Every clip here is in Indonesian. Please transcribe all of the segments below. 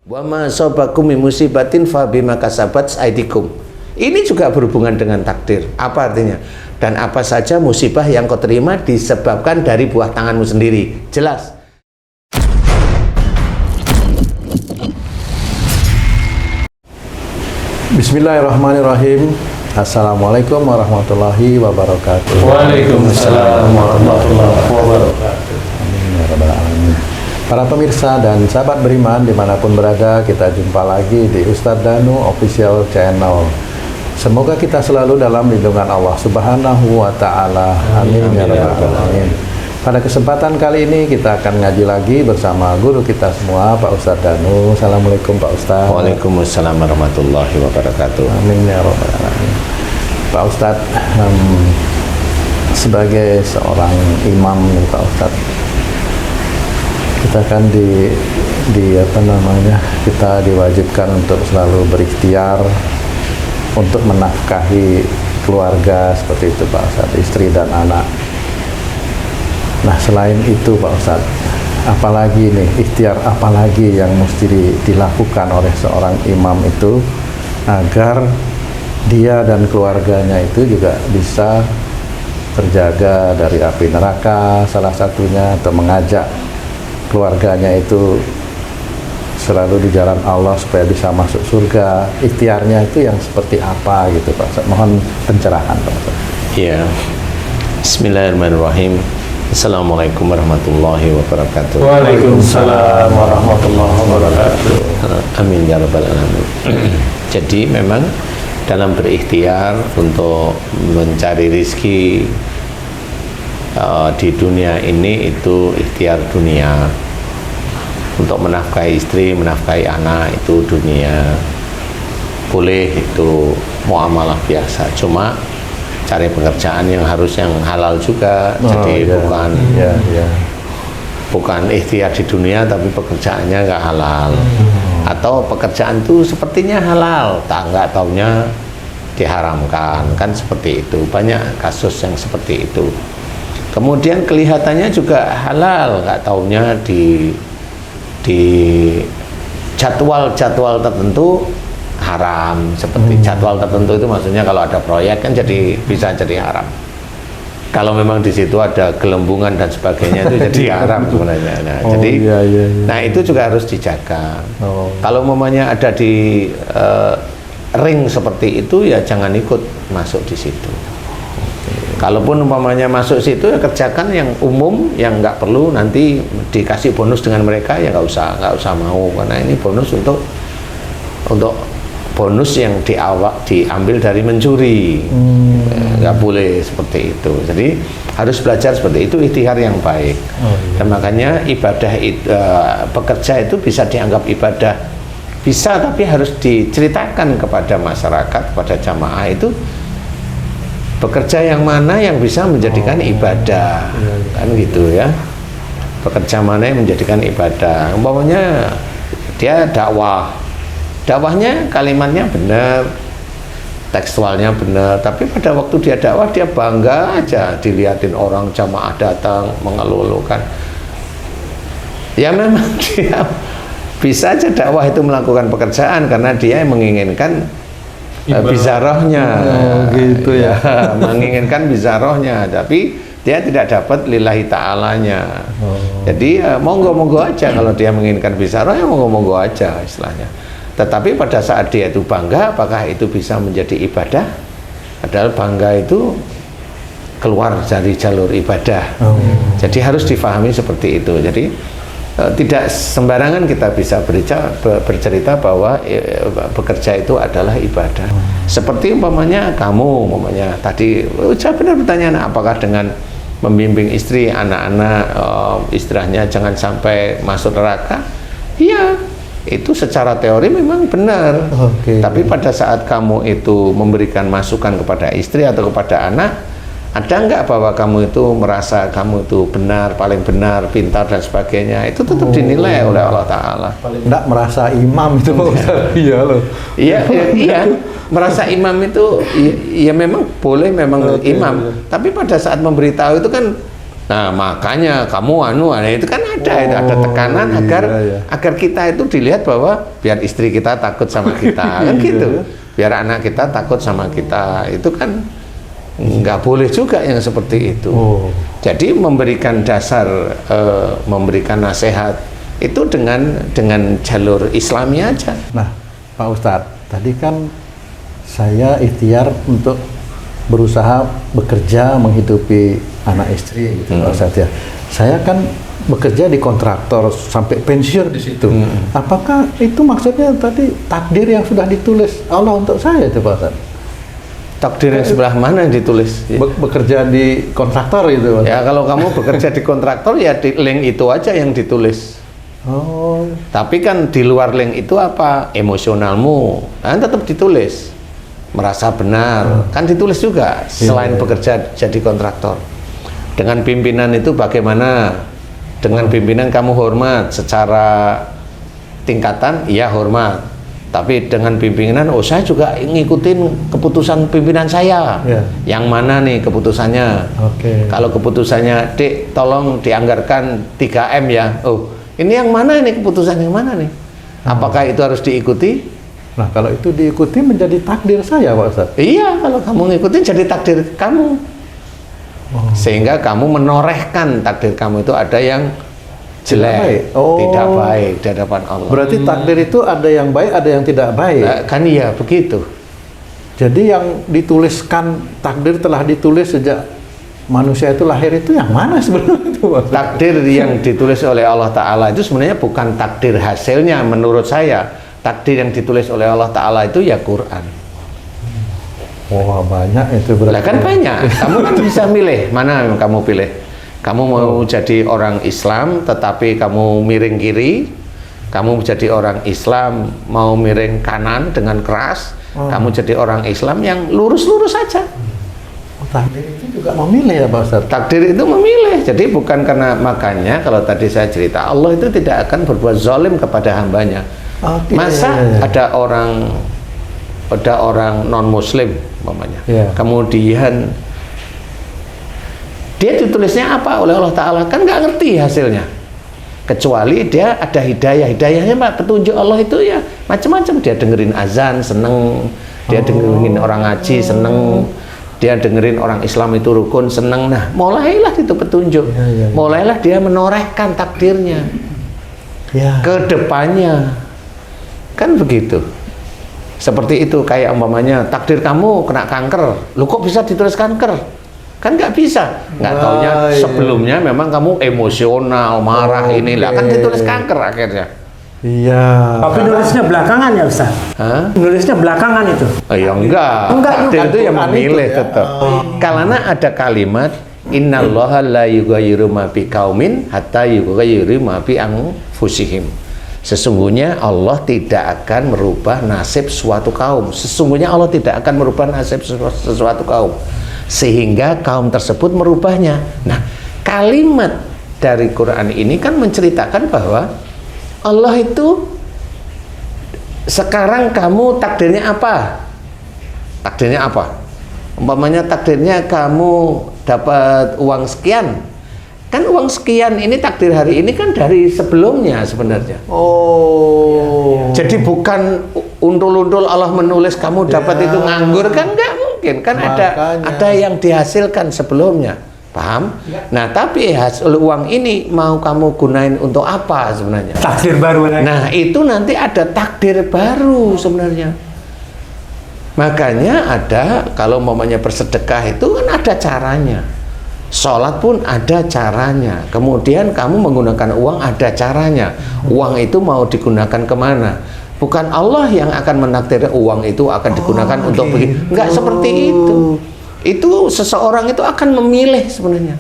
Wa ma asabakum min musibatin fa bima kasabat aydikum. Ini juga berhubungan dengan takdir. Apa artinya? Dan apa saja musibah yang kau terima disebabkan dari buah tanganmu sendiri. Jelas. Bismillahirrahmanirrahim. Assalamualaikum warahmatullahi wabarakatuh. Waalaikumsalam warahmatullahi wabarakatuh. Amin ya rabbal alamin. Para pemirsa dan sahabat beriman dimanapun berada, kita jumpa lagi di Ustadz Danu Official Channel. Semoga kita selalu dalam lindungan Allah Subhanahu wa Ta'ala. Amin ya rabbal alamin. Pada kesempatan kali ini kita akan ngaji lagi bersama guru kita semua, Pak Ustadz Danu. Assalamualaikum Pak Ustadz. Waalaikumsalam warahmatullahi wabarakatuh. Amin ya rabbal alamin. Pak Ustadz, sebagai seorang imam nih Pak Ustadz, kita kan kita diwajibkan untuk selalu berikhtiar untuk menafkahi keluarga seperti itu Pak Ustadz, istri dan anak. Nah, selain itu Pak Ustadz, apalagi nih ikhtiar apalagi yang mesti dilakukan oleh seorang imam itu agar dia dan keluarganya itu juga bisa terjaga dari api neraka, salah satunya, atau mengajak keluarganya itu selalu di jalan Allah supaya bisa masuk surga. Ikhtiarnya itu yang seperti apa gitu Pak Ustadz? Mohon pencerahan Pak Ustadz. Ya. Bismillahirrahmanirrahim. Assalamualaikum warahmatullahi wabarakatuh. Waalaikumsalam warahmatullahi wabarakatuh. Amin ya rabbal alamin. Jadi memang dalam berikhtiar untuk mencari rizki di dunia ini itu ikhtiar dunia. Untuk menafkahi istri, menafkahi anak itu dunia. Boleh itu muamalah biasa. Cuma cari pekerjaan yang harus yang halal juga. Jadi bukan ikhtiar di dunia tapi pekerjaannya nggak halal. Atau pekerjaan itu sepertinya halal, nggak taunya diharamkan, kan seperti itu. Banyak kasus yang seperti itu. Kemudian kelihatannya juga halal, nggak taunya di jadwal-jadwal tertentu haram. Seperti jadwal tertentu itu maksudnya kalau ada proyek kan bisa jadi haram. Kalau memang di situ ada gelembungan dan sebagainya itu jadi haram sebenarnya. Nah, nah itu juga harus dijaga. Kalau mamanya ada di ring seperti itu ya jangan ikut masuk di situ. Kalaupun umpamanya masuk situ ya kerjakan yang umum, yang nggak perlu nanti dikasih bonus dengan mereka ya nggak usah mau, karena ini bonus untuk bonus yang diambil dari mencuri. Nggak boleh seperti itu. Jadi harus belajar seperti itu, ikhtiar yang baik. Dan makanya ibadah bekerja itu bisa dianggap ibadah, bisa, tapi harus diceritakan kepada masyarakat, kepada jamaah itu bekerja yang mana yang bisa menjadikan ibadah, kan gitu ya. Bekerja mana yang menjadikan ibadah. Umpamanya dia dakwahnya kalimatnya benar, tekstualnya benar, tapi pada waktu dia dakwah dia bangga aja dilihatin orang jamaah datang mengeluh-elukan. Ya memang dia bisa aja dakwah itu melakukan pekerjaan karena dia menginginkan bizarohnya, gitu ya. Menginginkan bizarohnya, tapi dia tidak dapat lillahi ta'alanya. Jadi monggo-monggo aja kalau dia menginginkan bizaroh, ya monggo-monggo aja istilahnya. Tetapi pada saat dia itu bangga, apakah itu bisa menjadi ibadah? Padahal bangga itu keluar dari jalur ibadah. Jadi harus difahami seperti itu. Jadi tidak sembarangan kita bisa bercerita bahwa bekerja itu adalah ibadah. Seperti umpamanya tadi jawab benar pertanyaan, apakah dengan membimbing istri, anak-anak, istilahnya jangan sampai masuk neraka? Iya, itu secara teori memang benar. Tapi pada saat kamu itu memberikan masukan kepada istri atau kepada anak, ada nggak bahwa kamu itu merasa kamu itu benar, paling benar, pintar dan sebagainya, itu tetap dinilai oleh Allah Ta'ala. Nggak merasa imam itu Pak Ustadz. Iya loh. Iya, merasa imam itu ya memang boleh, memang imam. Tapi pada saat memberitahu itu kan Nah, makanya kamu itu kan ada tekanan agar kita itu dilihat bahwa biar istri kita takut sama kita, kan gitu. Biar anak kita takut sama kita. Itu kan nggak boleh juga yang seperti itu. Jadi memberikan dasar, memberikan nasihat itu dengan jalur Islami aja. Nah, Pak Ustadz, tadi kan saya ikhtiar untuk berusaha bekerja menghidupi anak istri gitu, Pak Ustadz ya. Saya kan bekerja di kontraktor sampai pensiun di situ. Apakah itu maksudnya tadi takdir yang sudah ditulis Allah untuk saya itu, Pak Ustadz? Takdir yang sebelah mana yang ditulis? Bekerja di kontraktor itu, Pak. Ya, kalau kamu bekerja di kontraktor ya di link itu aja yang ditulis. Tapi kan di luar link itu apa? Emosionalmu, kan tetap ditulis. Merasa benar, kan ditulis juga. Selain bekerja jadi kontraktor, dengan pimpinan itu bagaimana? Dengan pimpinan kamu hormat secara tingkatan, ya hormat. Tapi dengan pimpinan, saya juga ngikutin keputusan pimpinan saya. Yang mana nih keputusannya? Kalau keputusannya, Dik, tolong dianggarkan 3M ya. Ini yang mana nih, keputusan yang mana nih? Apakah itu harus diikuti? Nah, kalau itu diikuti menjadi takdir saya, Pak Ustadz. Iya, kalau kamu ngikutin jadi takdir kamu. Sehingga kamu menorehkan takdir kamu itu ada yang jelek, tidak baik di hadapan Allah. Berarti takdir itu ada yang baik, ada yang tidak baik. Nah, kan iya begitu. Jadi yang dituliskan, takdir telah ditulis sejak manusia itu lahir, itu yang mana sebenarnya itu, Pak? Takdir yang ditulis oleh Allah Ta'ala itu sebenarnya bukan takdir hasilnya menurut saya. Takdir yang ditulis oleh Allah Ta'ala itu ya Quran. Wah, banyak itu berarti. Lah kan banyak. Kamu kan bisa milih mana yang kamu pilih. Kamu mau jadi orang Islam tetapi kamu miring kiri, kamu jadi orang Islam mau miring kanan dengan keras, kamu jadi orang Islam yang lurus-lurus saja. Takdir itu juga memilih ya, Pak Ustaz? Takdir itu memilih. Jadi bukan karena, makanya kalau tadi saya cerita, Allah itu tidak akan berbuat zalim kepada hambanya. Masa ada orang non muslim umpamanya, kemudian dia ditulisnya apa oleh Allah Ta'ala, kan nggak ngerti hasilnya, kecuali dia ada hidayahnya Pak, petunjuk Allah itu ya macam-macam. Dia dengerin azan seneng, dia dengerin orang ngaji seneng, dia dengerin orang Islam itu rukun seneng. Nah, mulailah itu petunjuk, mulailah dia menorehkan takdirnya ke depannya. Kan begitu. Seperti itu, kayak umpamanya takdir kamu kena kanker. Lu kok bisa ditulis kanker? Kan nggak bisa. Nggak taunya sebelumnya memang kamu emosional, marah inilah. Kan ditulis kanker akhirnya. Iya. Tapi nulisnya belakangan ya Ustaz? Nulisnya belakangan itu? Ya enggak. Takdir itu yang memilih tetap. Karena ada kalimat innallaha la yughayyiru ma biqaumin hatta yughayyiru ma bi anfusihim. Sesungguhnya Allah tidak akan merubah nasib suatu kaum. Sesungguhnya Allah tidak akan merubah nasib sesuatu kaum sehingga kaum tersebut merubahnya. Nah, kalimat dari Quran ini kan menceritakan bahwa Allah itu sekarang kamu takdirnya apa? Takdirnya apa? Umpamanya takdirnya kamu dapat uang sekian. Kan uang sekian ini takdir hari ini kan dari sebelumnya sebenarnya. Jadi bukan untul-untul Allah menulis kamu dapat itu nganggur, kan nggak mungkin. Kan ada yang dihasilkan sebelumnya. Paham? Nah, tapi hasil uang ini mau kamu gunain untuk apa sebenarnya? Takdir baru lagi. Nah, itu nanti ada takdir baru sebenarnya. Makanya ada, kalau umpamanya bersedekah itu kan ada caranya. Sholat pun ada caranya. Kemudian kamu menggunakan uang ada caranya. Uang itu mau digunakan kemana? Bukan Allah yang akan menakdir uang itu akan digunakan untuk begini. Enggak seperti itu. Itu seseorang itu akan memilih sebenarnya.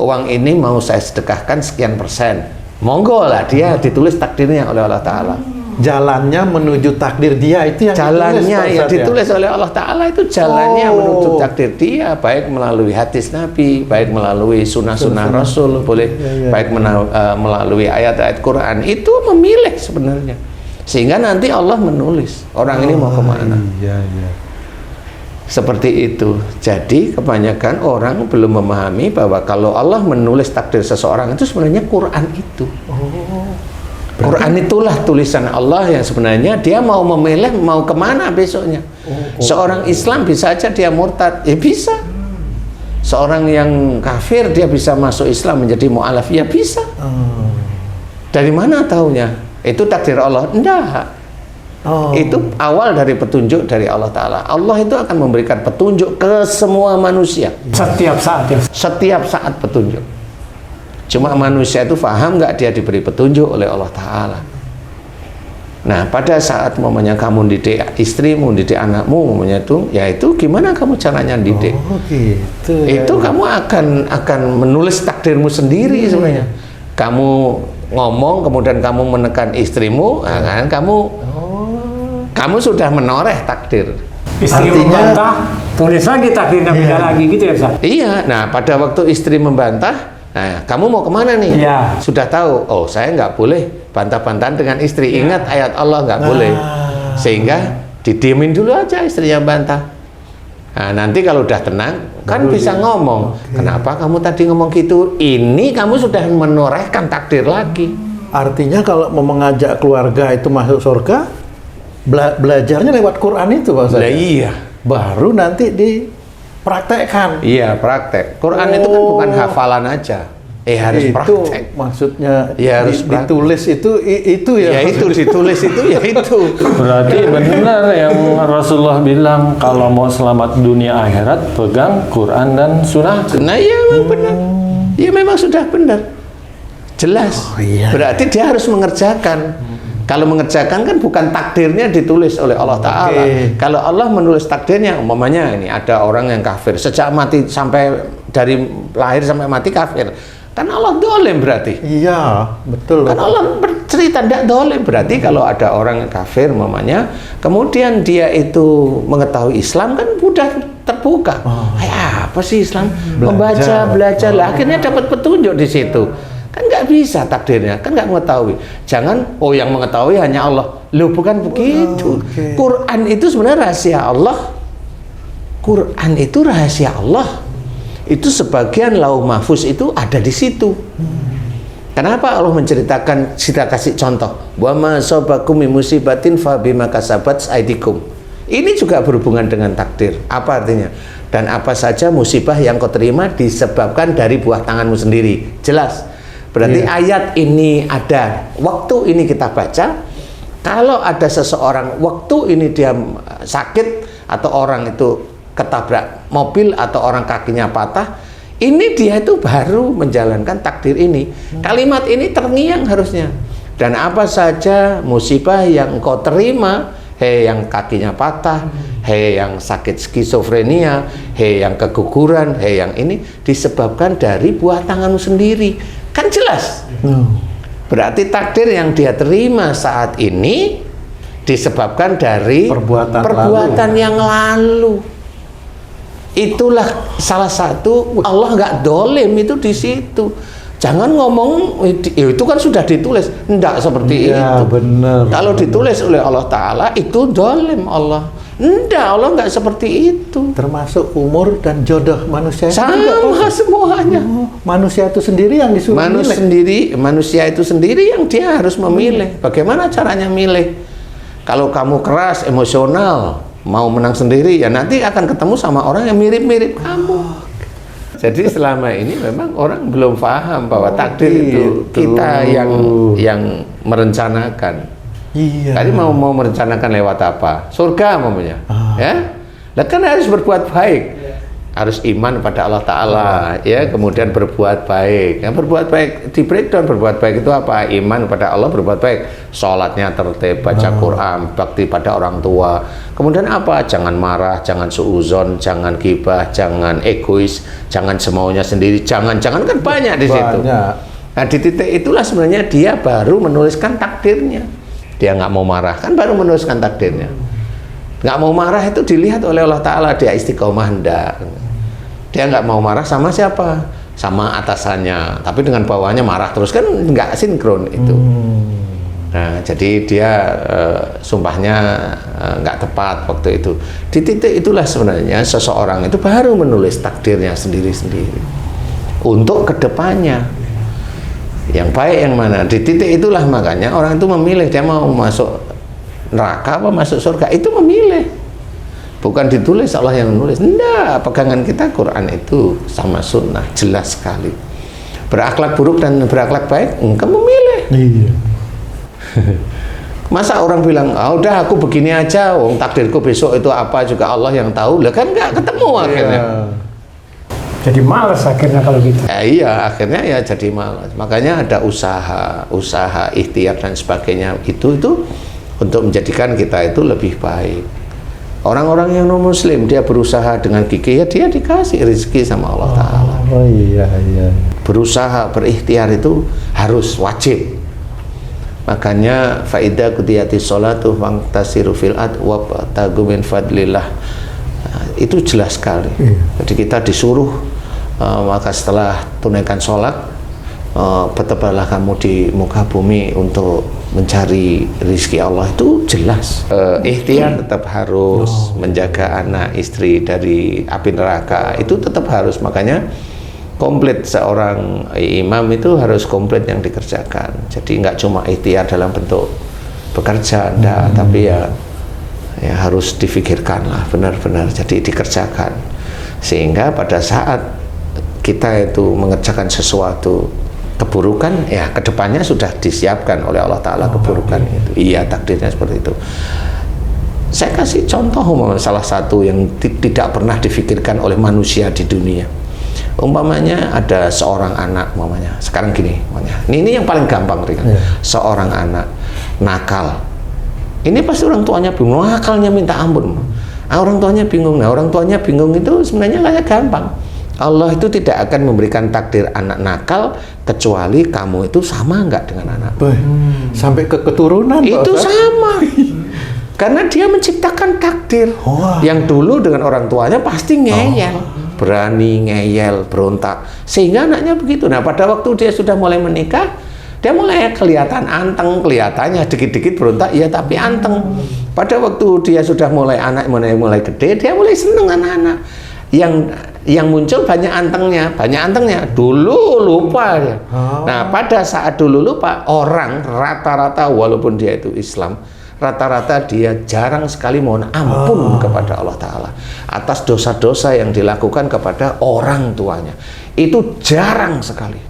Uang ini mau saya sedekahkan sekian persen. Monggo lah, dia ditulis takdirnya oleh Allah Ta'ala. Jalannya menuju takdir dia itu yang jalannya yang ditulis oleh Allah Ta'ala itu jalannya menuju takdir dia, baik melalui hadis Nabi, baik melalui sunnah-sunnah Rasul, boleh baik melalui ayat-ayat Quran. Itu memilih sebenarnya, sehingga nanti Allah menulis orang ini mau kemana. Seperti itu. Jadi kebanyakan orang belum memahami bahwa kalau Allah menulis takdir seseorang itu sebenarnya Quran itu. Quran itulah tulisan Allah yang sebenarnya dia mau memilih mau kemana besoknya. Seorang Islam bisa aja dia murtad, ya bisa. Seorang yang kafir dia bisa masuk Islam menjadi mu'alaf, ya bisa. Dari mana taunya? Itu takdir Allah? Enggak. Itu awal dari petunjuk dari Allah Ta'ala. Allah itu akan memberikan petunjuk ke semua manusia. Setiap saat ya. Setiap saat petunjuk. Cuma manusia itu paham nggak dia diberi petunjuk oleh Allah Ta'ala. Nah, pada saat momennya kamu didik istrimu, didik anakmu, momennya itu, ya itu gimana kamu caranya didik? Gitu. Itu kamu akan menulis takdirmu sendiri sebenarnya. Kamu ngomong, kemudian kamu menekan istrimu, nah kan kamu sudah menoreh takdir. Istri membantah, tulis lagi takdirnya beda lagi gitu ya Ustaz? Iya, nah pada waktu istri membantah, nah, kamu mau kemana nih? Iya. Sudah tahu, oh saya nggak boleh bantah-bantahan dengan istri. Ingat ayat Allah nggak boleh. Sehingga didiemin dulu aja istrinya bantah. Nah, nanti kalau udah tenang, kan bisa ngomong. Kenapa kamu tadi ngomong gitu? Ini kamu sudah menorehkan takdir lagi. Artinya kalau mau mengajak keluarga itu masuk surga, belajarnya lewat Quran itu Pak Ustaz. Lah iya. Baru nanti dipraktekkan. Iya, praktek. Quran itu kan bukan hafalan aja. Harus itu praktek. Maksudnya Ya, harus praktek. ditulis itu ya. Ya itu ditulis itu ya itu. Berarti benar yang Rasulullah bilang kalau mau selamat dunia akhirat pegang Quran dan Sunnah. Nah iya memang benar. Ya memang sudah benar. Jelas. Iya. Berarti dia harus mengerjakan. Kalau mengerjakan kan bukan takdirnya ditulis oleh Allah Ta'ala. Kalau Allah menulis takdirnya, umpamanya ini ada orang yang kafir sejak mati sampai dari lahir sampai mati kafir, kan Allah dolim berarti. Iya, betul. Kan Allah bercerita tidak dolim berarti kalau ada orang yang kafir umpamanya, kemudian dia itu mengetahui Islam kan mudah terbuka. Apa sih Islam? Membaca, belajar lah, akhirnya dapat petunjuk di situ. Kan nggak bisa takdirnya, kan nggak mengetahui. Jangan, yang mengetahui hanya Allah. Loh, bukan begitu. Quran itu sebenarnya rahasia Allah. Quran itu rahasia Allah. Itu sebagian lauh mahfuz itu ada di situ. Kenapa Allah menceritakan, kita kasih contoh. Wa ma asabakum min musibatin fa bima kasabat aydikum. Ini juga berhubungan dengan takdir. Apa artinya? Dan apa saja musibah yang kau terima disebabkan dari buah tanganmu sendiri. Jelas. Berarti ayat ini ada, waktu ini kita baca, kalau ada seseorang, waktu ini dia sakit, atau orang itu ketabrak mobil, atau orang kakinya patah, ini dia itu baru menjalankan takdir ini. Kalimat ini terngiang harusnya. Dan apa saja musibah yang engkau terima, hei yang kakinya patah, hei yang sakit skizofrenia, hei yang keguguran, hei yang ini, disebabkan dari buah tanganmu sendiri. Kan jelas. Berarti takdir yang dia terima saat ini disebabkan dari perbuatan yang lalu. Itulah salah satu Allah nggak dolim itu di situ. Jangan ngomong itu kan sudah ditulis. Enggak seperti itu. Bener. Kalau ditulis oleh Allah Ta'ala itu dolim Allah. Enggak, Allah nggak seperti itu. Termasuk umur dan jodoh manusia. Sama semuanya. Manusia itu sendiri yang disuruh milih. Manusia itu sendiri yang dia harus memilih. Bagaimana caranya milih? Kalau kamu keras, emosional, mau menang sendiri, ya nanti akan ketemu sama orang yang mirip-mirip kamu. Jadi selama ini memang orang belum paham bahwa takdir itu kita yang merencanakan. Iya. Tadi mau merencanakan lewat apa? Surga umpamanya. Ya. Lah kan harus berbuat baik. Harus iman pada Allah Ta'ala, ya, kemudian berbuat baik. Yang berbuat baik, di breakdown berbuat baik itu apa? Iman pada Allah, berbuat baik. Sholatnya tertib, baca Quran, bakti pada orang tua. Kemudian apa? Jangan marah, jangan suuzon, jangan gibah, jangan egois, jangan semaunya sendiri, jangan kan banyak di situ. Nah, di titik itulah sebenarnya dia baru menuliskan takdirnya. Dia nggak mau marah, kan baru menuliskan takdirnya. Nggak mau marah itu dilihat oleh Allah Ta'ala, dia istiqomah hendak. Dia nggak mau marah sama siapa? Sama atasannya, tapi dengan bawahannya marah terus, kan nggak sinkron itu. Nah, jadi dia sumpahnya nggak tepat waktu itu. Di titik itulah sebenarnya seseorang itu baru menulis takdirnya sendiri-sendiri untuk kedepannya. Yang baik yang mana? Di titik itulah makanya orang itu memilih dia mau masuk neraka apa masuk surga, itu memilih. Bukan ditulis Allah yang menulis. Enggak, pegangan kita Quran itu sama sunnah jelas sekali. Berakhlak buruk dan berakhlak baik, engkau memilih. Iya. Masa orang bilang, udah aku begini aja, wong takdirku besok itu apa juga Allah yang tahu. Lah kan nggak ketemu akhirnya. Jadi malas akhirnya kalau gitu. Iya, akhirnya ya jadi malas. Makanya ada usaha, ikhtiar dan sebagainya itu untuk menjadikan kita itu lebih baik. Orang-orang yang non muslim dia berusaha dengan gigih, ya dia dikasih rezeki sama Allah Ta'ala. Oh iya. Berusaha, berikhtiar itu harus wajib. Makanya faida qudiyati sholatu fantasiru fil ard wabtagu min fadlillah. Itu jelas sekali. Jadi kita disuruh maka setelah tunaikan sholat bertebarlah kamu di muka bumi untuk mencari rezeki Allah, itu jelas. Ikhtiar tetap harus, menjaga anak istri dari api neraka itu tetap harus. Makanya komplit seorang imam itu harus komplit yang dikerjakan. Jadi nggak cuma ikhtiar dalam bentuk bekerja, tapi ya harus difikirkan lah benar-benar, jadi dikerjakan. Sehingga pada saat kita itu mengerjakan sesuatu keburukan, ya kedepannya sudah disiapkan oleh Allah Ta'ala keburukan itu. Iya, takdirnya seperti itu. Saya kasih contoh salah satu yang tidak pernah difikirkan oleh manusia di dunia. Umpamanya ada seorang anak, umpamanya sekarang gini, ini yang paling gampang ringan. Seorang anak nakal, ini pasti orang tuanya bingung, nakalnya minta ampun. Orang tuanya bingung. Nah, orang tuanya bingung itu sebenarnya kayak gampang. Allah itu tidak akan memberikan takdir anak nakal kecuali kamu itu sama nggak dengan anak. Sampai ke keturunan itu sama. Karena dia menciptakan takdir. Yang dulu dengan orang tuanya pasti ngeyel, berani ngeyel, berontak, sehingga anaknya begitu. Nah, pada waktu dia sudah mulai menikah, dia mulai kelihatan anteng, kelihatannya dikit-dikit berontak, ya tapi anteng. Pada waktu dia sudah mulai mulai gede, dia mulai seneng anak-anak. Yang muncul banyak antengnya. Dulu lupa ya. Nah, pada saat dulu lupa, orang rata-rata walaupun dia itu Islam, rata-rata dia jarang sekali mohon ampun kepada Allah Ta'ala atas dosa-dosa yang dilakukan kepada orang tuanya. Itu jarang sekali.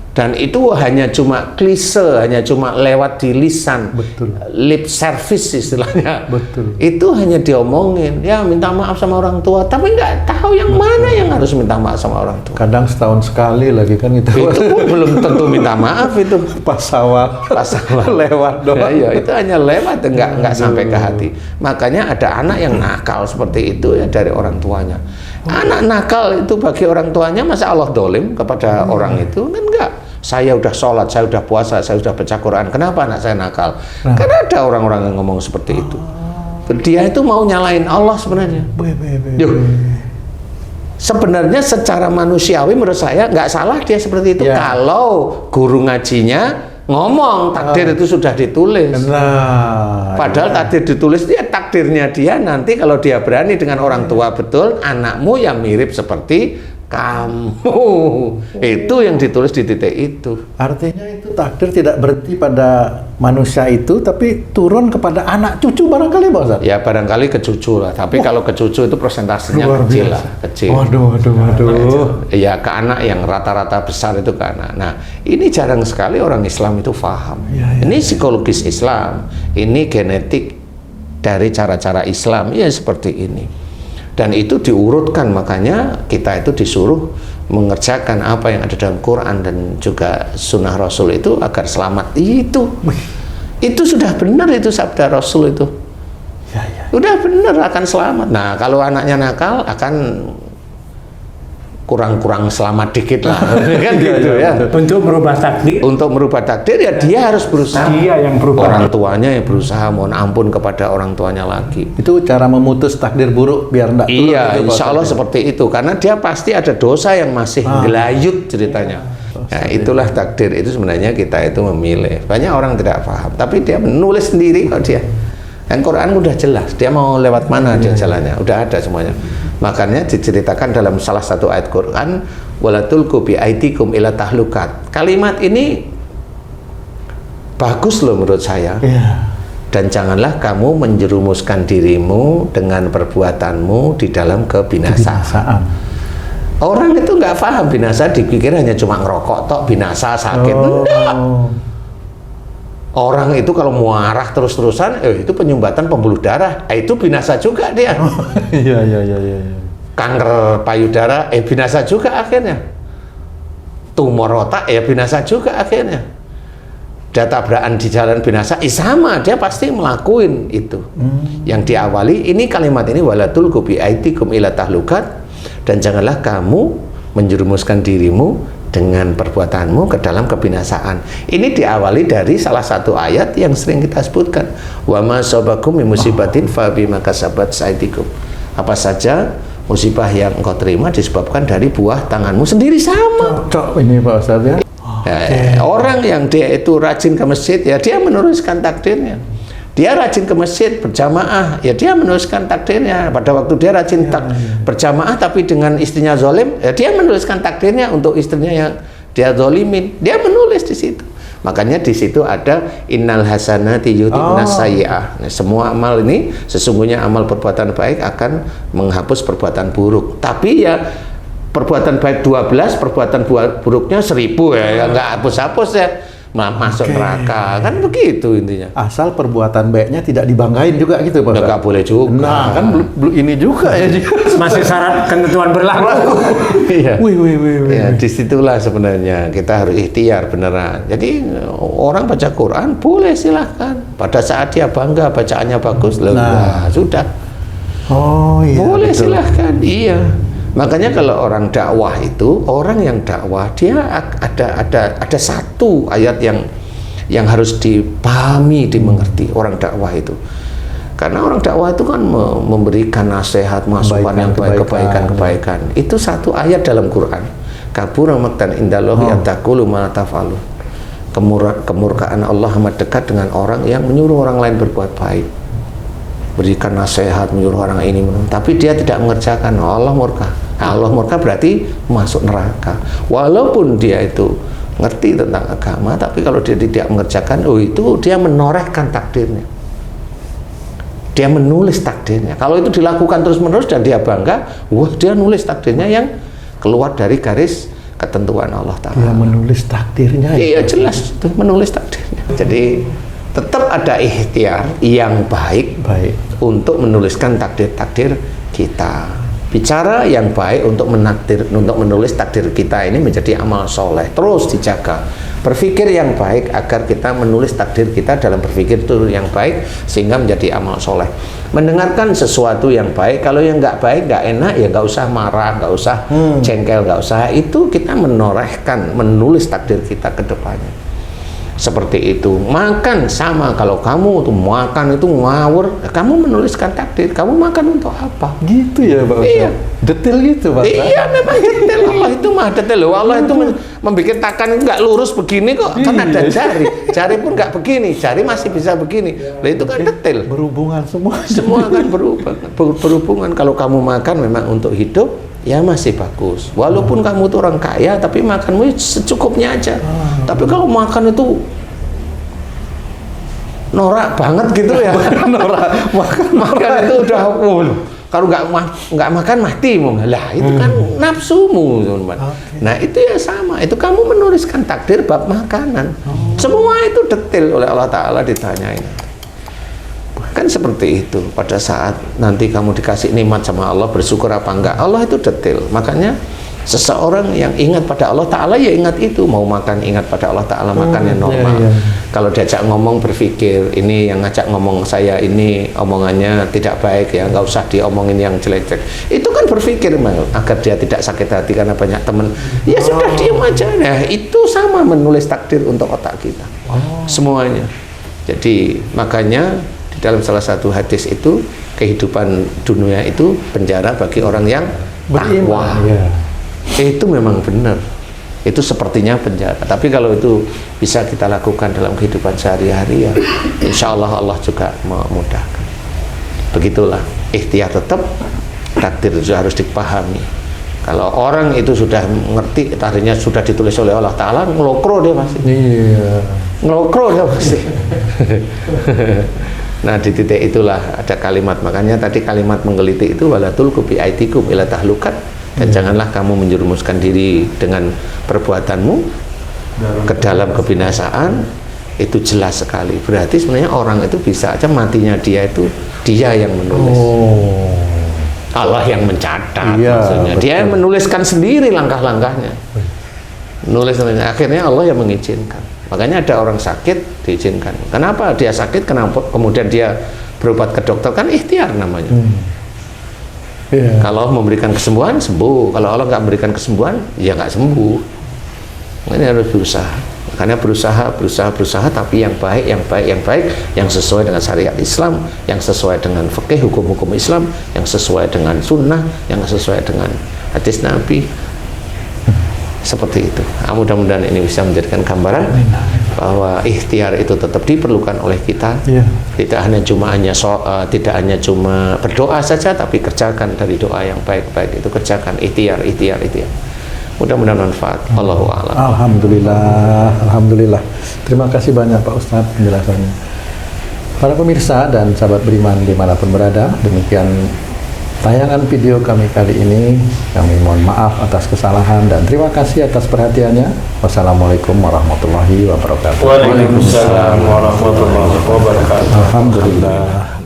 Dan itu hanya cuma klise, hanya cuma lewat di lisan. Betul. Lip service istilahnya. Betul. Itu hanya diomongin, ya minta maaf sama orang tua, tapi nggak tahu yang mana yang harus minta maaf sama orang tua. Kadang setahun sekali lagi kan itu. Itu belum tentu minta maaf itu. Pas awal lewat doang. Ya, itu hanya lewat, nggak sampai ke hati. Makanya ada anak yang nakal seperti itu ya dari orang tuanya. Anak nakal itu bagi orang tuanya, masa Allah dolim kepada orang itu? Kan enggak. Saya udah sholat, saya udah puasa, saya udah baca Quran, kenapa anak saya nakal? Karena ada orang-orang yang ngomong seperti itu. Dia itu mau nyalain Allah sebenarnya. Sebenarnya secara manusiawi menurut saya nggak salah dia seperti itu. Kalau guru ngajinya ngomong takdir itu sudah ditulis. Padahal takdir ditulis dia takdirnya dia nanti kalau dia berani dengan orang tua betul, anakmu yang mirip seperti kamu. Itu yang ditulis di titik itu. Artinya itu takdir tidak berhenti pada manusia itu, tapi turun kepada anak cucu barangkali, Pak Ustaz? Ya barangkali ke cucu lah, tapi kalau ke cucu itu persentasenya kecil lah, kecil. Waduh. Ya ke anak yang rata-rata besar itu ke anak. Nah, ini jarang sekali orang Islam itu paham. Ini psikologis Islam, ini genetik dari cara-cara Islam, ya seperti ini. Dan itu diurutkan, makanya kita itu disuruh mengerjakan apa yang ada dalam Quran dan juga sunnah Rasul itu agar selamat. Itu sudah benar, itu sabda Rasul itu. Udah benar akan selamat. Nah, kalau anaknya nakal akan kurang-kurang selamat dikit lah. Kan gitu ya. Untuk merubah takdir. Untuk merubah takdir ya dia harus berusaha. Dia yang berubah. Orang tuanya yang berusaha mohon ampun kepada orang tuanya lagi. Itu cara memutus takdir buruk biar enggak Iya, insya Allah seperti itu. Karena dia pasti ada dosa yang masih gelayut ceritanya. Nah, itulah takdir itu sebenarnya kita itu memilih. Banyak orang tidak paham, tapi dia menulis sendiri kok dia. Yang Quran udah jelas, dia mau lewat mana dia jalannya, udah ada semuanya. Makanya diceritakan dalam salah satu ayat Quran, wala tulqu bi aidikum ila tahlukat. Kalimat ini bagus loh menurut saya. Dan janganlah kamu menjerumuskan dirimu dengan perbuatanmu di dalam kebinasaan. Orang itu nggak paham binasa, dipikir hanya cuma ngerokok tok binasa sakit. Enggak. Orang itu kalau marah terus-terusan, itu penyumbatan pembuluh darah, itu binasa juga dia. Iya. Kanker payudara, binasa juga akhirnya. Tumor otak, binasa juga akhirnya. Dia tabrakan di jalan binasa, sama, dia pasti ngelakuin itu. Yang diawali, ini kalimat ini, wala tulqu bi aidikum ila tahlukat, dan janganlah kamu menjerumuskan dirimu dengan perbuatanmu ke dalam kebinasaan. Ini diawali dari salah satu ayat yang sering kita sebutkan, wa ma sabakum min musibatin fa bima kasabat aydikum. Apa saja musibah yang engkau terima disebabkan dari buah tanganmu sendiri. Sama. Cocok ini Pak Ustadz ya. Orang yang dia itu rajin ke masjid, ya dia meneruskan takdirnya. Dia rajin ke masjid berjamaah, ya dia menuliskan takdirnya. Pada waktu dia rajin berjamaah tapi dengan istrinya zolim, ya dia menuliskan takdirnya untuk istrinya yang dia zolimin. Dia menulis di situ. Makanya di situ ada innal hasanati yudhibnas sayyi'ah. Nah, semua amal ini sesungguhnya amal perbuatan baik akan menghapus perbuatan buruk. Tapi ya perbuatan baik 12, perbuatan buruknya 1000 ya, nggak hapus-hapus ya. Masuk neraka, kan begitu intinya. Asal perbuatan baiknya tidak dibanggain juga gitu Pak. Nggak boleh juga. Nah, kan ini juga ya. Masih syarat ketentuan berlaku. Iya. Wih. Ya, disitulah sebenarnya kita harus ikhtiar beneran. Jadi orang baca Quran boleh silahkan. Pada saat dia bangga bacaannya bagus, nah sudah. Oh iya. Boleh betul. silahkan. Iya. Makanya kalau orang dakwah itu, orang yang dakwah dia ada satu ayat yang harus dipahami, dimengerti orang dakwah itu. Karena orang dakwah itu kan memberikan nasihat, masukan yang baik, kebaikan. Itu satu ayat dalam Quran. Kabura maqtan indallahi an taqulu ma la taf'alu. Kemurkaan Allah amat dekat dengan orang yang menyuruh orang lain berbuat baik. Berikan nasihat, menyuruh orang ini, tapi dia tidak mengerjakan, Allah murka. Allah murka berarti masuk neraka. Walaupun dia itu ngerti tentang agama, tapi kalau dia tidak mengerjakan, itu dia menorehkan takdirnya. Dia menulis takdirnya. Kalau itu dilakukan terus-menerus dan dia bangga, dia nulis takdirnya yang keluar dari garis ketentuan Allah Ta'ala. Dia menulis takdirnya. Iya jelas, itu menulis takdirnya. Jadi tetap ada ikhtiar yang baik untuk menuliskan takdir-takdir kita. Bicara yang baik untuk menulis takdir kita ini menjadi amal soleh. Terus dijaga. Berpikir yang baik agar kita menulis takdir kita dalam berpikir itu yang baik sehingga menjadi amal soleh. Mendengarkan sesuatu yang baik, kalau yang nggak baik, nggak enak, ya nggak usah marah, nggak usah jengkel, nggak usah. Itu kita menorehkan, menulis takdir kita ke depannya. Seperti itu. Makan sama, kalau kamu tuh makan itu ngawur, kamu menuliskan takdir, kamu makan untuk apa? Gitu ya Pak Ustadz? Iya. Detail gitu Pak Ustadz? Iya memang detail. Allah itu mah detail loh. Allah itu membuat tangan nggak lurus begini kok, kan ada jari. Jari pun nggak begini, jari masih bisa begini. Nah itu kan detail. Berhubungan semua. Semua kan berhubungan. Kalau kamu makan memang untuk hidup, ya masih bagus. Walaupun kamu tuh orang kaya, tapi makanmu secukupnya aja. Tapi kalau makan itu norak banget gitu ya. Norak. Makan itu udah kalau nggak makan mati lah, itu kan nafsumu. Nah itu ya sama, itu kamu menuliskan takdir bab makanan. Semua itu detail oleh Allah Ta'ala ditanyain. Kan seperti itu. Pada saat nanti kamu dikasih nikmat sama Allah, bersyukur apa enggak, Allah itu detail. Makanya seseorang yang ingat pada Allah Ta'ala, ya ingat itu. Mau makan, ingat pada Allah Ta'ala, makan yang normal. Kalau diajak ngomong, berpikir ini yang ngajak ngomong saya ini omongannya tidak baik ya, nggak usah diomongin yang jelek-jelek. Itu kan berpikir agar dia tidak sakit hati karena banyak teman. Ya sudah, diam aja. Nah itu sama menulis takdir untuk otak kita. Semuanya. Jadi makanya dalam salah satu hadis itu, kehidupan dunia itu penjara bagi orang yang takwa. Itu memang benar. itu sepertinya penjara. Tapi kalau itu bisa kita lakukan dalam kehidupan sehari-hari, ya insya Allah Allah juga memudahkan. Begitulah, ikhtiar tetap, takdir juga harus dipahami. Kalau orang itu sudah mengerti, tadinya sudah ditulis oleh Allah Ta'ala, ngelokro dia pasti. Iya. Ngelokro dia pasti. Nah, di titik itulah ada kalimat, makanya tadi kalimat menggeliti itu wala tulqu bi aidikum ila tahlukat, dan janganlah kamu menjerumuskan diri dengan perbuatanmu ke dalam kebinasaan. Itu jelas sekali. Berarti sebenarnya orang itu bisa aja matinya dia itu dia yang menulis. Allah yang mencatat, Iya, maksudnya. betul. Dia yang menuliskan sendiri langkah-langkahnya. Nulis-nulisnya. Akhirnya Allah yang mengizinkan. Makanya ada orang sakit diizinkan. Kenapa dia sakit? Kenapa kemudian dia berobat ke dokter? Kan ikhtiar namanya. Iya. Kalau Allah memberikan kesembuhan, sembuh. Kalau Allah nggak memberikan kesembuhan, ya nggak sembuh. Makanya harus berusaha. Makanya berusaha, tapi yang baik, yang sesuai dengan syariat Islam, yang sesuai dengan fikih hukum-hukum Islam, yang sesuai dengan sunnah, yang sesuai dengan hadis Nabi. Seperti itu. Mudah-mudahan ini bisa menjadikan gambaran bahwa ikhtiar itu tetap diperlukan oleh kita. Iya. Tidak hanya cuma berdoa saja, tapi kerjakan dari doa yang baik-baik itu, kerjakan ikhtiar. Mudah-mudahan manfaat. Allahu a'lam. Alhamdulillah. Terima kasih banyak Pak Ustadz penjelasannya. Para pemirsa dan sahabat beriman dimanapun berada, demikian tayangan video kami kali ini. Kami mohon maaf atas kesalahan dan terima kasih atas perhatiannya. Wassalamualaikum warahmatullahi wabarakatuh. Waalaikumsalam warahmatullahi wabarakatuh. Alhamdulillah.